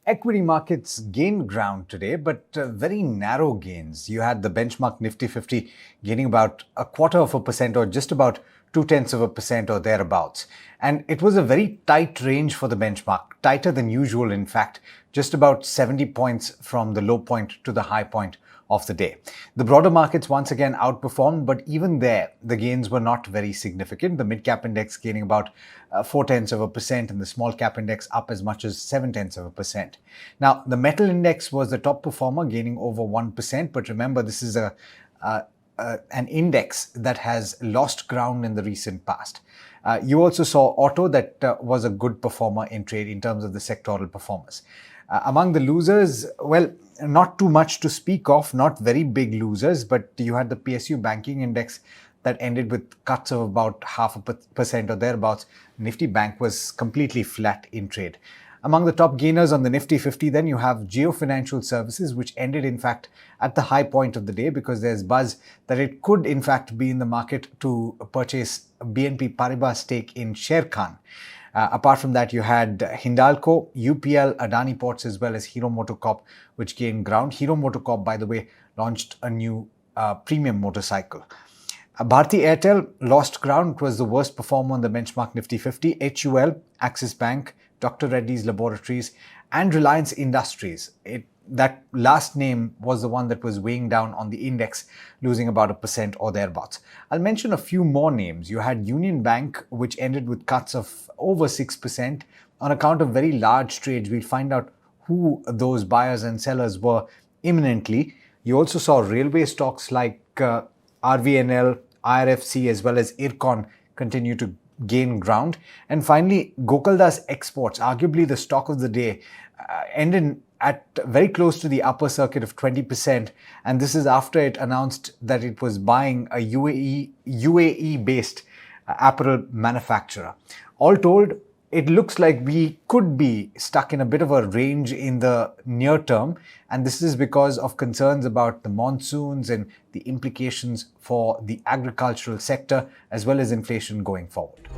Equity markets gained ground today, but very narrow gains. You had the benchmark Nifty 50 gaining about 0.25% or just about 0.2% or thereabouts. And it was a very tight range for the benchmark, tighter than usual, in fact, just about 70 points from the low point to the high point of the day. The broader markets once again outperformed, but even there, the gains were not very significant. The mid-cap index gaining about 0.4% and the small-cap index up as much as 0.7%. Now, the metal index was the top performer, gaining over 1%, but remember, this is an index that has lost ground in the recent past. You also saw auto that was a good performer in trade in terms of the sectoral performance. Among the losers, well, not too much to speak of, not very big losers, but you had the PSU banking index that ended with cuts of about 0.5% or thereabouts. Nifty Bank was completely flat in trade. Among the top gainers on the Nifty 50, then you have Jio Financial Services, which ended, in fact, at the high point of the day because there's buzz that it could, in fact, be in the market to purchase a BNP Paribas stake in Sharekhan. Apart from that, you had Hindalco, UPL, Adani Ports, as well as Hero MotoCorp, which gained ground. Hero MotoCorp, by the way, launched a new premium motorcycle. Bharti Airtel lost ground. It was the worst performer on the benchmark Nifty 50. HUL, Axis Bank, Dr. Reddy's Laboratories, and Reliance Industries. That last name was the one that was weighing down on the index, losing about 1% or thereabouts. I'll mention a few more names. You had Union Bank, which ended with cuts of over 6% on account of very large trades. We'll find out who those buyers and sellers were imminently. You also saw railway stocks like RVNL, IRFC, as well as IRCON continue to gain ground. And finally, Gokaldas Exports, arguably the stock of the day, ended at very close to the upper circuit of 20%. And this is after it announced that it was buying a UAE-based apparel manufacturer. All told, it looks like we could be stuck in a bit of a range in the near term. And this is because of concerns about the monsoons and the implications for the agricultural sector, as well as inflation going forward.